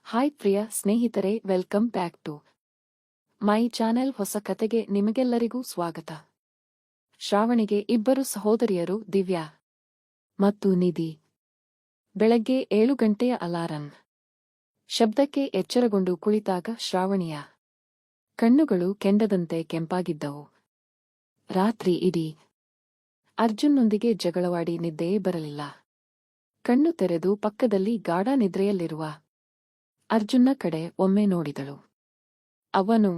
Hi ಪ್ರಿಯ ಸ್ನೇಹಿತರೆ, welcome back to my channel. ಹೊಸ ಕತೆಗೆ ನಿಮಗೆಲ್ಲರಿಗೂ ಸ್ವಾಗತ. ಶ್ರಾವಣಿಗೆ ಇಬ್ಬರು ಸಹೋದರಿಯರು, ದಿವ್ಯಾ ಮತ್ತು ನಿಧಿ. ಬೆಳಗ್ಗೆ 7 ಗಂಟೆಯ ಅಲಾರಂ ಶಬ್ದಕ್ಕೆ ಎಚ್ಚರಗೊಂಡು ಕುಳಿತಾಗ ಶ್ರಾವಣಿಯ ಕಣ್ಣುಗಳು ಕೆಂಡದಂತೆ ಕೆಂಪಾಗಿದ್ದವು. ರಾತ್ರಿ ಇಡೀ ಅರ್ಜುನ್ನೊಂದಿಗೆ ಜಗಳವಾಡಿ ನಿದ್ದೆಯೇ ಬರಲಿಲ್ಲ. ಕಣ್ಣು ತೆರೆದು ಪಕ್ಕದಲ್ಲಿ ಗಾಢ ನಿದ್ರೆಯಲ್ಲಿರುವ ಅರ್ಜುನ್ನ ಕಡೆ ಒಮ್ಮೆ ನೋಡಿದಳು. ಅವನು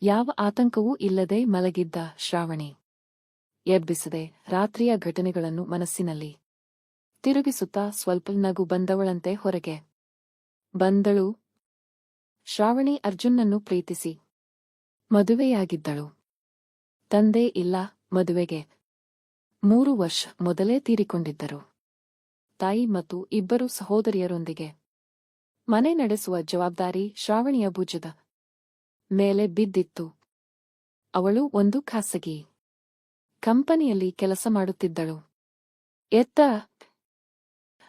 ಯಾವ ಆತಂಕವೂ ಇಲ್ಲದೆ ಮಲಗಿದ್ದ. ಶ್ರಾವಣಿ ಎಬ್ಬಿಸದೆ ರಾತ್ರಿಯ ಘಟನೆಗಳನ್ನು ಮನಸ್ಸಿನಲ್ಲಿ ತಿರುಗಿಸುತ್ತಾ ಸ್ವಲ್ಪ ನಗು ಬಂದವಳಂತೆ ಹೊರಗೆ ಬಂದಳು. ಶ್ರಾವಣಿ ಅರ್ಜುನ್ನನ್ನು ಪ್ರೀತಿಸಿ ಮದುವೆಯಾಗಿದ್ದಳು. ತಂದೆ ಇಲ್ಲ, ಮದುವೆಗೆ 3 ವರ್ಷ ಮೊದಲೇ ತೀರಿಕೊಂಡಿದ್ದರು. ತಾಯಿ ಮತ್ತು ಇಬ್ಬರು ಸಹೋದರಿಯರೊಂದಿಗೆ ಮನೆ ನಡೆಸುವ ಜವಾಬ್ದಾರಿ ಶ್ರಾವಣಿಯ ಭುಜದ ಮೇಲೆ ಬಿದ್ದಿತ್ತು. ಅವಳು ಒಂದು ಖಾಸಗಿ ಕಂಪನಿಯಲ್ಲಿ ಕೆಲಸ ಮಾಡುತ್ತಿದ್ದಳು. ಎತ್ತ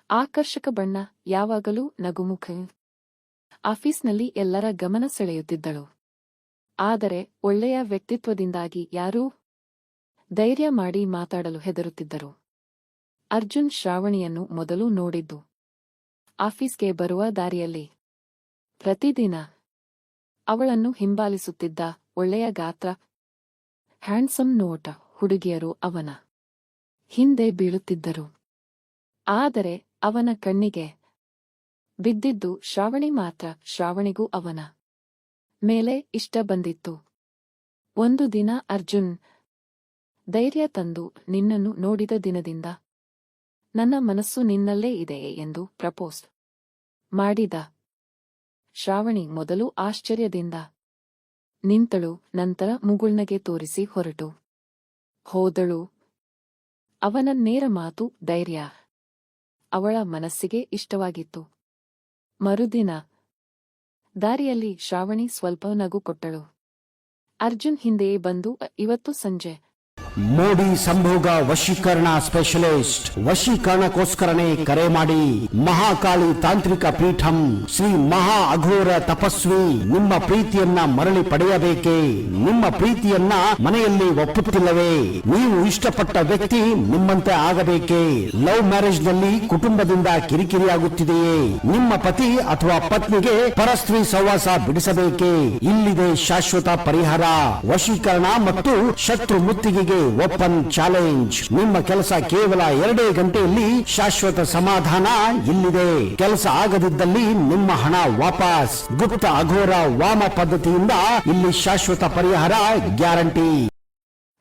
ಆಕರ್ಷಕ ಬಣ್ಣ, ಯಾವಾಗಲೂ ನಗುಮುಖ. ಆಫೀಸ್ನಲ್ಲಿ ಎಲ್ಲರ ಗಮನ ಸೆಳೆಯುತ್ತಿದ್ದಳು. ಆದರೆ ಒಳ್ಳೆಯ ವ್ಯಕ್ತಿತ್ವದಿಂದಾಗಿ ಯಾರೂ ಧೈರ್ಯ ಮಾಡಿ ಮಾತಾಡಲು ಹೆದರುತ್ತಿದ್ದರು. ಅರ್ಜುನ್ ಶ್ರಾವಣಿಯನ್ನು ಮೊದಲು ನೋಡಿದ್ದು ಆಫೀಸ್ಗೆ ಬರುವ ದಾರಿಯಲ್ಲಿ. ಪ್ರತಿದಿನ ಅವಳನ್ನು ಹಿಂಬಾಲಿಸುತ್ತಿದ್ದ. ಒಳ್ಳೆಯ ಗಾತ್ರ, ಹ್ಯಾಂಡ್ಸಮ್ ನೋಟ ಹುಡುಗಿಯರು ಅವನ ಹಿಂದೆ ಬೀಳುತ್ತಿದ್ದರು. ಆದರೆ ಅವನ ಕಣ್ಣಿಗೆ ಬಿದ್ದಿದ್ದು ಶ್ರಾವಣಿ ಮಾತ್ರ. ಶ್ರಾವಣಿಗೂ ಅವನ ಮೇಲೆ ಇಷ್ಟ ಬಂದಿತ್ತು. ಒಂದು ದಿನ ಅರ್ಜುನ್ ಧೈರ್ಯ ತಂದು, ನಿನ್ನನ್ನು ನೋಡಿದ ದಿನದಿಂದ ನನ್ನ ಮನಸ್ಸು ನಿನ್ನಲ್ಲೇ ಇದೆ ಎಂದು ಪ್ರಪೋಸ್ ಮಾಡಿದ. ಶ್ರಾವಣಿ ಮೊದಲು ಆಶ್ಚರ್ಯದಿಂದ ನಿಂತಳು, ನಂತರ ಮುಗುಳ್ನಗೆ ತೋರಿಸಿ ಹೊರಟು ಹೋದಳು. ಅವನ ನೇರ ಮಾತು, ಧೈರ್ಯ ಅವಳ ಮನಸ್ಸಿಗೆ ಇಷ್ಟವಾಗಿತ್ತು. ಮರುದಿನ ದಾರಿಯಲ್ಲಿ ಶ್ರಾವಣಿ ಸ್ವಲ್ಪ ನಗು ಕೊಟ್ಟಳು. ಅರ್ಜುನ್ ಹಿಂದೆಯೇ ಬಂದು, ಇವತ್ತು ಸಂಜೆ ಮೋಡಿ ಸಂಭೋಗ ವಶೀಕರಣ ಸ್ಪೆಷಲಿಸ್ಟ್, ವಶೀಕರಣಕ್ಕೋಸ್ಕರನೇ ಕರೆ ಮಾಡಿ. ಮಹಾಕಾಳಿ ತಾಂತ್ರಿಕ ಪೀಠಂ, ಶ್ರೀ ಮಹಾ ಅಘೋರ ತಪಸ್ವಿ. ನಿಮ್ಮ ಪ್ರೀತಿಯನ್ನ ಮರಳಿ ಪಡೆಯಬೇಕೇ? ನಿಮ್ಮ ಪ್ರೀತಿಯನ್ನ ಮನೆಯಲ್ಲಿ ಒಪ್ಪುತ್ತಿಲ್ಲವೇ? ನೀವು ಇಷ್ಟಪಟ್ಟ ವ್ಯಕ್ತಿ ನಿಮ್ಮಂತೆ ಆಗಬೇಕೇ? ಲವ್ ಮ್ಯಾರೇಜ್ ನಲ್ಲಿ ಕುಟುಂಬದಿಂದ ಕಿರಿಕಿರಿಯಾಗುತ್ತಿದೆಯೇ? ನಿಮ್ಮ ಪತಿ ಅಥವಾ ಪತ್ನಿಗೆ ಪರಸ್ತ್ರೀ ಸಹವಾಸ ಬಿಡಿಸಬೇಕೇ? ಇಲ್ಲಿದೆ ಶಾಶ್ವತ ಪರಿಹಾರ. ವಶೀಕರಣ ಮತ್ತು ಶತ್ರು ಮುತ್ತಿಗೆಗೆ ಓಪನ್ ಚಾಲೆಂಜ್. ನಿಮ್ಮ ಕೆಲಸ ಕೇವಲ 2 ಗಂಟೆಯಲ್ಲಿ ಶಾಶ್ವತ ಸಮಾಧಾನ ಇಲ್ಲಿದೆ. ಕೆಲಸ ಆಗದಿದ್ದಲ್ಲಿ ನಿಮ್ಮ ಹಣ ವಾಪಸ್. ಗುಪ್ತ ಅಘೋರ ವಾಮ ಪದ್ಧತಿಯಿಂದ ಇಲ್ಲಿ ಶಾಶ್ವತ ಪರಿಹಾರ ಗ್ಯಾರಂಟಿ.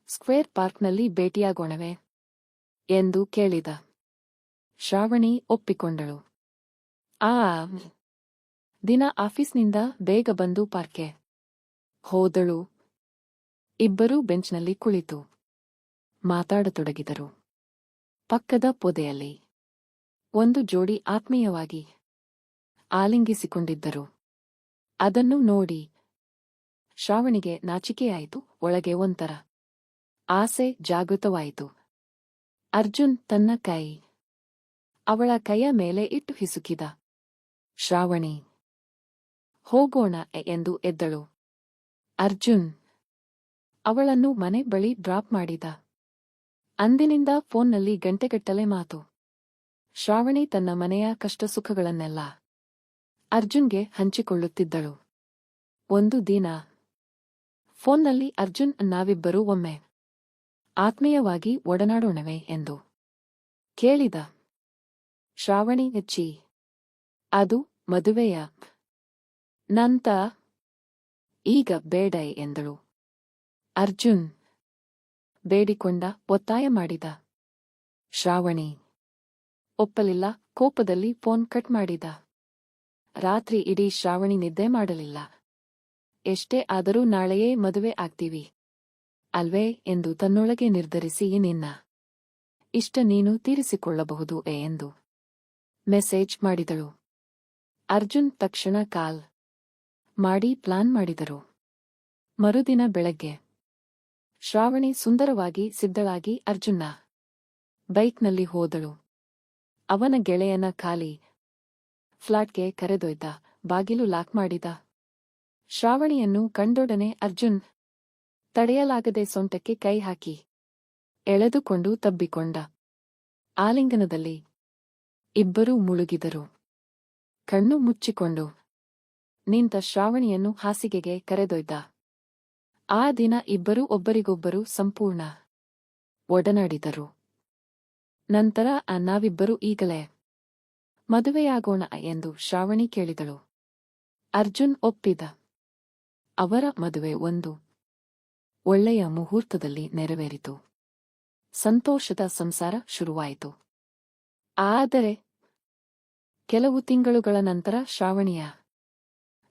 ಸ್ಕ್ವೇರ್ ಪಾರ್ಕ್ನಲ್ಲಿ ಭೇಟಿಯಾಗೋಣವೆ ಎಂದು ಕೇಳಿದ. ಶ್ರಾವಣಿ ಒಪ್ಪಿಕೊಂಡಳು. ಆ ದಿನ ಆಫೀಸ್ನಿಂದ ಬೇಗ ಬಂದು ಪಾರ್ಕ್ಗೆ ಹೋದಳು. ಇಬ್ಬರೂ ಬೆಂಚ್ನಲ್ಲಿ ಕುಳಿತು ಮಾತಾಡತೊಡಗಿದರು. ಪಕ್ಕದ ಪೊದೆಯಲ್ಲಿ ಒಂದು ಜೋಡಿ ಆತ್ಮೀಯವಾಗಿ ಆಲಿಂಗಿಸಿಕೊಂಡಿದ್ದರು. ಅದನ್ನು ನೋಡಿ ಶ್ರಾವಣಿಗೆ ನಾಚಿಕೆಯಾಯಿತು. ಒಳಗೆ ಒಂಥರ ಆಸೆ ಜಾಗೃತವಾಯಿತು. ಅರ್ಜುನ್ ತನ್ನ ಕೈ ಅವಳ ಕೈಯ ಮೇಲೆ ಇಟ್ಟು ಹಿಸುಕಿದ. ಶ್ರಾವಣಿ, ಹೋಗೋಣ ಎಂದು ಎದ್ದಳು. ಅರ್ಜುನ್ ಅವಳನ್ನು ಮನೆ ಬಳಿ ಡ್ರಾಪ್ ಮಾಡಿದ. ಅಂದಿನಿಂದ ಫೋನ್ನಲ್ಲಿ ಗಂಟೆಗಟ್ಟಲೆ ಮಾತು. ಶ್ರಾವಣಿ ತನ್ನ ಮನೆಯ ಕಷ್ಟಸುಖಗಳನ್ನೆಲ್ಲ ಅರ್ಜುನ್ಗೆ ಹಂಚಿಕೊಳ್ಳುತ್ತಿದ್ದಳು. ಒಂದು ದಿನ ಫೋನ್ನಲ್ಲಿ ಅರ್ಜುನ್, ನಾವಿಬ್ಬರೂ ಒಮ್ಮೆ ಆತ್ಮೀಯವಾಗಿ ಒಡನಾಡೋಣವೇ ಎಂದು ಕೇಳಿದ. ಶ್ರಾವಣಿ ಹೆಚ್ಚಿ, ಅದು ಮದುವೆಯ ನಂತ ಈಗ ಬೇಡ ಎಂದಳು. ಅರ್ಜುನ್ ಬೇಡಿಕೊಂಡ, ಒತ್ತಾಯ ಮಾಡಿದ. ಶ್ರಾವಣಿ ಒಪ್ಪಲಿಲ್ಲ. ಕೋಪದಲ್ಲಿ ಫೋನ್ ಕಟ್ ಮಾಡಿದ. ರಾತ್ರಿ ಇಡೀ ಶ್ರಾವಣಿ ನಿದ್ದೆ ಮಾಡಲಿಲ್ಲ. ಎಷ್ಟೇ ಆದರೂ ನಾಳೆಯೇ ಮದುವೆ ಆಗ್ತೀವಿ ಅಲ್ವೇ ಎಂದು ತನ್ನೊಳಗೆ ನಿರ್ಧರಿಸಿ, ನಿನ್ನ ಇಷ್ಟ ನೀನು ತೀರಿಸಿಕೊಳ್ಳಬಹುದು ಎಂದು ಮೆಸೇಜ್ ಮಾಡಿದಳು. ಅರ್ಜುನ್ ತಕ್ಷಣ ಕಾಲ್ ಮಾಡಿ ಪ್ಲಾನ್ ಮಾಡಿದರು. ಮರುದಿನ ಬೆಳಗ್ಗೆ ಶ್ರಾವಣಿ ಸುಂದರವಾಗಿ ಸಿದ್ಧಳಾಗಿ ಅರ್ಜುನ್ನ ಬೈಕ್ನಲ್ಲಿ ಹೋದಳು. ಅವನ ಗೆಳೆಯನ ಖಾಲಿ ಫ್ಲಾಟ್ಗೆ ಕರೆದೊಯ್ದ, ಬಾಗಿಲು ಲಾಕ್ ಮಾಡಿದ. ಶ್ರಾವಣಿಯನ್ನು ಕಂಡೊಡನೆ ಅರ್ಜುನ್ ತಡೆಯಲಾಗದೆ ಸೊಂಟಕ್ಕೆ ಕೈ ಹಾಕಿ ಎಳೆದುಕೊಂಡು ತಬ್ಬಿಕೊಂಡ. ಆಲಿಂಗನದಲ್ಲಿ ಇಬ್ಬರೂ ಮುಳುಗಿದರು. ಕಣ್ಣು ಮುಚ್ಚಿಕೊಂಡು ನಿಂತ ಶ್ರಾವಣಿಯನ್ನು ಹಾಸಿಗೆಗೆ ಕರೆದೊಯ್ದ. ಆ ದಿನ ಇಬ್ಬರೂ ಒಬ್ಬರಿಗೊಬ್ಬರು ಸಂಪೂರ್ಣ ಒಡನಾಡಿದರು. ನಂತರ ನಾವಿಬ್ಬರೂ ಈಗಲೇ ಮದುವೆಯಾಗೋಣ ಎಂದು ಶ್ರಾವಣಿ ಕೇಳಿದಳು. ಅರ್ಜುನ್ ಒಪ್ಪಿದ. ಅವರ ಮದುವೆ ಒಂದು ಒಳ್ಳೆಯ ಮುಹೂರ್ತದಲ್ಲಿ ನೆರವೇರಿತು. ಸಂತೋಷದ ಸಂಸಾರ ಶುರುವಾಯಿತು. ಆದರೆ ಕೆಲವು ತಿಂಗಳುಗಳ ನಂತರ ಶ್ರಾವಣಿಯ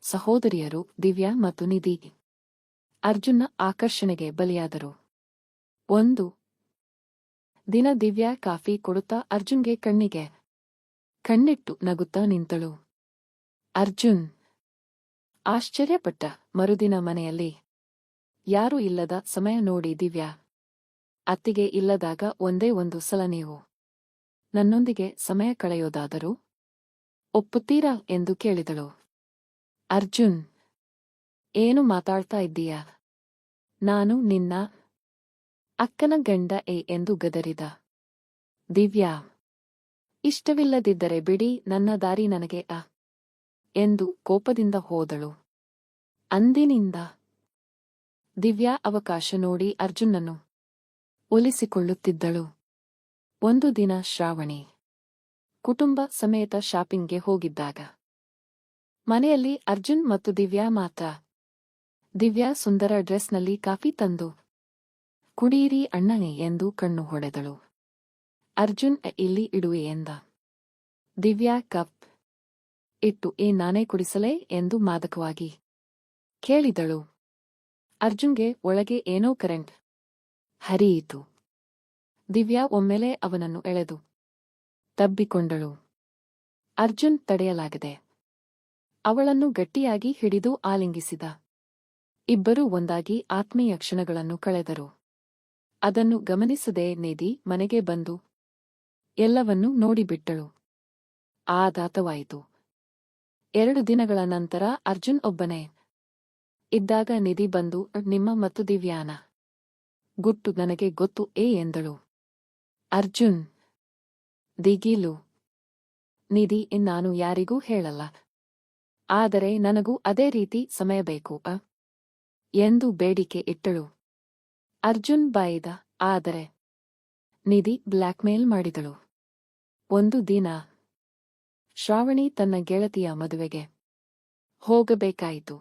ಸಹೋದರಿಯರು ದಿವ್ಯಾ ಮತ್ತು ನಿಧಿ ಅರ್ಜುನ್ನ ಆಕರ್ಷಣೆಗೆ ಬಲಿಯಾದರು. ಒಂದು ದಿನ ದಿವ್ಯಾ ಕಾಫಿ ಕೊಡುತ್ತಾ ಅರ್ಜುನ್ಗೆ ಕಣ್ಣಿಗೆ ಕಣ್ಣಿಟ್ಟು ನಗುತ್ತಾ ನಿಂತಳು. ಅರ್ಜುನ್ ಆಶ್ಚರ್ಯಪಟ್ಟ. ಮರುದಿನ ಮನೆಯಲ್ಲಿ ಯಾರೂ ಇಲ್ಲದ ಸಮಯ ನೋಡಿ ದಿವ್ಯಾ, ಅತ್ತಿಗೆ ಇಲ್ಲದಾಗ ಒಂದೇ ಒಂದು ಸಲ ನೀವು ನನ್ನೊಂದಿಗೆ ಸಮಯ ಕಳೆಯೋದಾದರೂ ಒಪ್ಪುತ್ತೀರಾ ಎಂದು ಕೇಳಿದಳು. ಅರ್ಜುನ್, ಏನು ಮಾತಾಡ್ತಾ ಇದ್ದೀಯಾ? ನಾನು ನಿನ್ನ ಅಕ್ಕನ ಗಂಡ ಎಂದು ಗದರಿದ. ದಿವ್ಯಾ, ಇಷ್ಟವಿಲ್ಲದಿದ್ದರೆ ಬಿಡಿ, ನನ್ನ ದಾರಿ ನನಗೆ ಎಂದು ಕೋಪದಿಂದ ಹೋದಳು. ಅಂದಿನಿಂದ ದಿವ್ಯಾ ಅವಕಾಶ ನೋಡಿ ಅರ್ಜುನ್ನನ್ನು ಒಲಿಸಿಕೊಳ್ಳುತ್ತಿದ್ದಳು. ಒಂದು ದಿನ ಶ್ರಾವಣಿ ಕುಟುಂಬ ಸಮೇತ ಶಾಪಿಂಗ್ಗೆ ಹೋಗಿದ್ದಾಗ ಮನೆಯಲ್ಲಿ ಅರ್ಜುನ್ ಮತ್ತು ದಿವ್ಯಾ ಮಾತ್ರ. ದಿವ್ಯಾ ಸುಂದರ ಡ್ರೆಸ್ನಲ್ಲಿ ಕಾಫಿ ತಂದು ಕುಡೀರಿ ಅಣ್ಣನೇ ಎಂದು ಕಣ್ಣು ಹೊಡೆದಳು. ಅರ್ಜುನ್ ಇಲ್ಲಿ ಇಡುವೆ ಎಂದ. ದಿವ್ಯಾ ಕಪ್ ಇಟ್ಟು ನಾನೇ ಕುಡಿಸಲೇ ಎಂದು ಮಾದಕವಾಗಿ ಕೇಳಿದಳು. ಅರ್ಜುನ್ಗೆ ಒಳಗೆ ಏನೋ ಕರೆಂಟ್ ಹರಿಯಿತು. ದಿವ್ಯಾ ಒಮ್ಮೆಲೆ ಅವನನ್ನು ಎಳೆದು ತಬ್ಬಿಕೊಂಡಳು. ಅರ್ಜುನ್ ತಡೆಯಲಾಗದೆ ಅವಳನ್ನು ಗಟ್ಟಿಯಾಗಿ ಹಿಡಿದು ಆಲಿಂಗಿಸಿದ. ಇಬ್ಬರೂ ಒಂದಾಗಿ ಆತ್ಮೀಯ ಕ್ಷಣಗಳನ್ನು ಕಳೆದರು. ಅದನ್ನು ಗಮನಿಸದೆ ನಿಧಿ ಮನೆಗೆ ಬಂದು ಎಲ್ಲವನ್ನೂ ನೋಡಿಬಿಟ್ಟಳು. ಆಘಾತವಾಯಿತು. 2 ದಿನಗಳ ನಂತರ ಅರ್ಜುನ್ ಒಬ್ಬನೇ ಇದ್ದಾಗ ನಿಧಿ ಬಂದು ನಿಮ್ಮ ಮತ್ತು ದಿವ್ಯಾನ ಗುಟ್ಟು ನನಗೆ ಗೊತ್ತು ಎಂದಳು. ಅರ್ಜುನ್ ದಿಗಿಲು. ನಿಧಿ, ನಾನು ಯಾರಿಗೂ ಹೇಳಲ್ಲ, ಆದರೆ ನನಗೂ ಅದೇ ರೀತಿ ಸಮಯ ಬೇಕು ಎಂದು ಬೇಡಿಕೆ ಇಟ್ಟಳು. ಅರ್ಜುನ್ ಬಾಯಿದ. ಆದರೆ ನಿಧಿ ಬ್ಲ್ಯಾಕ್ಮೇಲ್ ಮಾಡಿದಳು. ಒಂದು ದಿನ ಶ್ರಾವಣಿ ತನ್ನ ಗೆಳತಿಯ ಮದುವೆಗೆ ಹೋಗಬೇಕಾಯಿತು.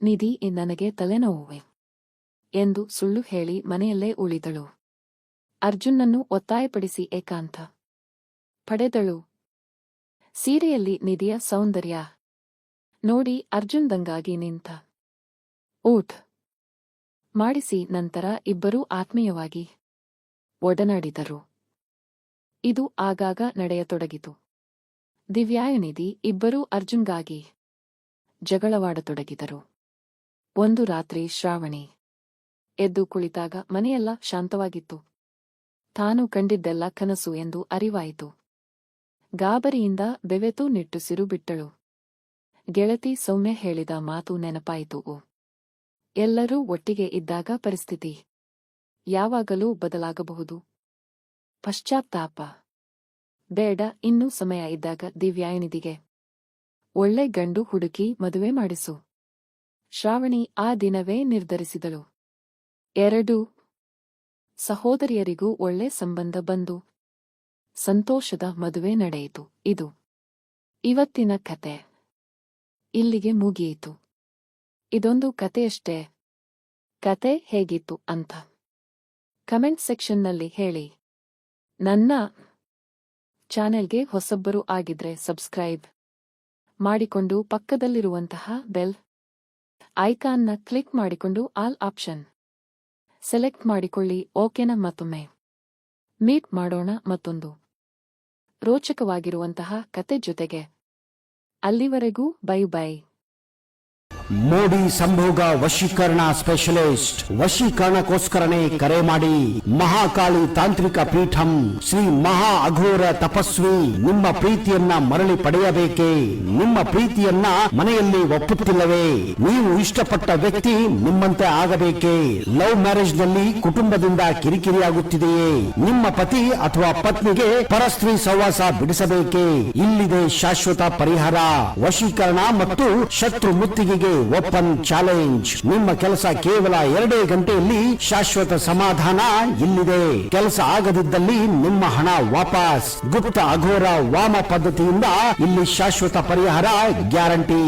ನಿಧಿ, ನನಗೆ ತಲೆನೋವುವೆ ಎಂದು ಸುಳ್ಳು ಹೇಳಿ ಮನೆಯಲ್ಲೇ ಉಳಿದಳು. ಅರ್ಜುನ್ನನ್ನು ಒತ್ತಾಯಪಡಿಸಿ ಏಕಾಂತ ಪಡೆದಳು. ಸೀರೆಯಲ್ಲಿ ನಿಧಿಯ ಸೌಂದರ್ಯ ನೋಡಿ ಅರ್ಜುನ್ ದಂಗಾಗಿ ನಿಂತ. ಊಟ ಮಾಡಿಸಿ ನಂತರ ಇಬ್ಬರೂ ಆತ್ಮೀಯವಾಗಿ ಒಡನಾಡಿದರು. ಇದು ಆಗಾಗ ನಡೆಯತೊಡಗಿತು. ದಿವ್ಯಾಯುನಿಧಿ ಇಬ್ಬರೂ ಅರ್ಜುನ್ಗಾಗಿ ಜಗಳವಾಡತೊಡಗಿದರು. ಒಂದು ರಾತ್ರಿ ಶ್ರಾವಣಿ ಎದ್ದು ಕುಳಿತಾಗ ಮನೆಯೆಲ್ಲ ಶಾಂತವಾಗಿತ್ತು. ತಾನು ಕಂಡಿದ್ದೆಲ್ಲ ಕನಸು ಎಂದು ಅರಿವಾಯಿತು. ಗಾಬರಿಯಿಂದ ಬೆವೆತು ನಿಟ್ಟುಸಿರು ಬಿಟ್ಟಳು. ಗೆಳತಿ ಸೌಮ್ಯ ಹೇಳಿದ ಮಾತು ನೆನಪಾಯಿತು. ಎಲ್ಲರೂ ಒಟ್ಟಿಗೆ ಇದ್ದಾಗ ಪರಿಸ್ಥಿತಿ ಯಾವಾಗಲೂ ಬದಲಾಗಬಹುದು. ಪಶ್ಚಾತ್ತಾಪ ಬೇಡ. ಇನ್ನೂ ಸಮಯ ಇದ್ದಾಗ ದಿವ್ಯಾಯುನಿಧಿಗೆ ಒಳ್ಳೆ ಗಂಡು ಹುಡುಕಿ ಮದುವೆ ಮಾಡಿಸು. ಶ್ರಾವಣಿ ಆ ದಿನವೇ ನಿರ್ಧರಿಸಿದಳು. 2 ಸಹೋದರಿಯರಿಗೂ ಒಳ್ಳೆ ಸಂಬಂಧ ಬಂದು ಸಂತೋಷದ ಮದುವೆ ನಡೆಯಿತು. ಇದು ಇವತ್ತಿನ ಕತೆ. ಇಲ್ಲಿಗೆ ಮುಗಿಯಿತು. ಇದೊಂದು ಕತೆಯಷ್ಟೇ. ಕತೆ ಹೇಗಿತ್ತು ಅಂತ ಕಮೆಂಟ್ ಸೆಕ್ಷನ್ನಲ್ಲಿ ಹೇಳಿ. ನನ್ನ ಚಾನೆಲ್ಗೆ ಹೊಸಬ್ಬರು ಆಗಿದ್ರೆ ಸಬ್ಸ್ಕ್ರೈಬ್ ಮಾಡಿಕೊಂಡು ಪಕ್ಕದಲ್ಲಿರುವಂತಹ ಬೆಲ್ ಐಕಾನ್ನ ಕ್ಲಿಕ್ ಮಾಡಿಕೊಂಡು ಆಲ್ ಆಪ್ಷನ್ ಸೆಲೆಕ್ಟ್ ಮಾಡಿಕೊಳ್ಳಿ. ಓಕೆನಾ? ಮತ್ತೊಮ್ಮೆ ಮೀಟ್ ಮಾಡೋಣ ಮತ್ತೊಂದು ರೋಚಕವಾಗಿರುವಂತಹ ಕತೆ ಜೊತೆಗೆ. ಅಲ್ಲಿವರೆಗೂ ಬೈ ಬೈ. ಮೋಡಿ ಸಂಭೋಗ ವಶೀಕರಣ ಸ್ಪೆಷಲಿಸ್ಟ್. ವಶೀಕರಣಕ್ಕೋಸ್ಕರನೇ ಕರೆ ಮಾಡಿ. ಮಹಾಕಾಳಿ ತಾಂತ್ರಿಕ ಪೀಠಂ ಶ್ರೀ ಮಹಾ ಅಘೋರ ತಪಸ್ವಿ ನಿಮ್ಮ ಪ್ರೀತಿಯನ್ನ ಮರಳಿ ಪಡೆಯಬೇಕೇ? ನಿಮ್ಮ ಪ್ರೀತಿಯನ್ನ ಮನೆಯಲ್ಲಿ ಒಪ್ಪುತ್ತಿಲ್ಲವೇ? ನೀವು ಇಷ್ಟಪಟ್ಟ ವ್ಯಕ್ತಿ ನಿಮ್ಮಂತೆ ಆಗಬೇಕೇ? ಲವ್ ಮ್ಯಾರೇಜ್ ನಲ್ಲಿ ಕುಟುಂಬದಿಂದ ಕಿರಿಕಿರಿಯಾಗುತ್ತಿದೆಯೇ? ನಿಮ್ಮ ಪತಿ ಅಥವಾ ಪತ್ನಿಗೆ ಪರಸ್ತ್ರೀ ಸಹವಾಸ ಬಿಡಿಸಬೇಕೇ? ಇಲ್ಲಿದೆ ಶಾಶ್ವತ ಪರಿಹಾರ. ವಶೀಕರಣ ಮತ್ತು ಶತ್ರು ಮುತ್ತಿಗೆಗೆ ಓಪನ್ ಚಾಲೆಂಜ್. ನಿಮ್ಮ ಕೆಲಸ ಕೇವಲ 2 ಗಂಟೆಯಲ್ಲಿ ಶಾಶ್ವತ ಸಮಾಧಾನ ಇಲ್ಲಿದೆ. ಕೆಲಸ ಆಗದಿದ್ದಲ್ಲಿ ನಿಮ್ಮ ಹಣ ವಾಪಸ್. ಗುಪ್ತ ಅಘೋರ ವಾಮ ಪದ್ಧತಿಯಿಂದ ಇಲ್ಲಿ ಶಾಶ್ವತ ಪರಿಹಾರ ಗ್ಯಾರಂಟಿ.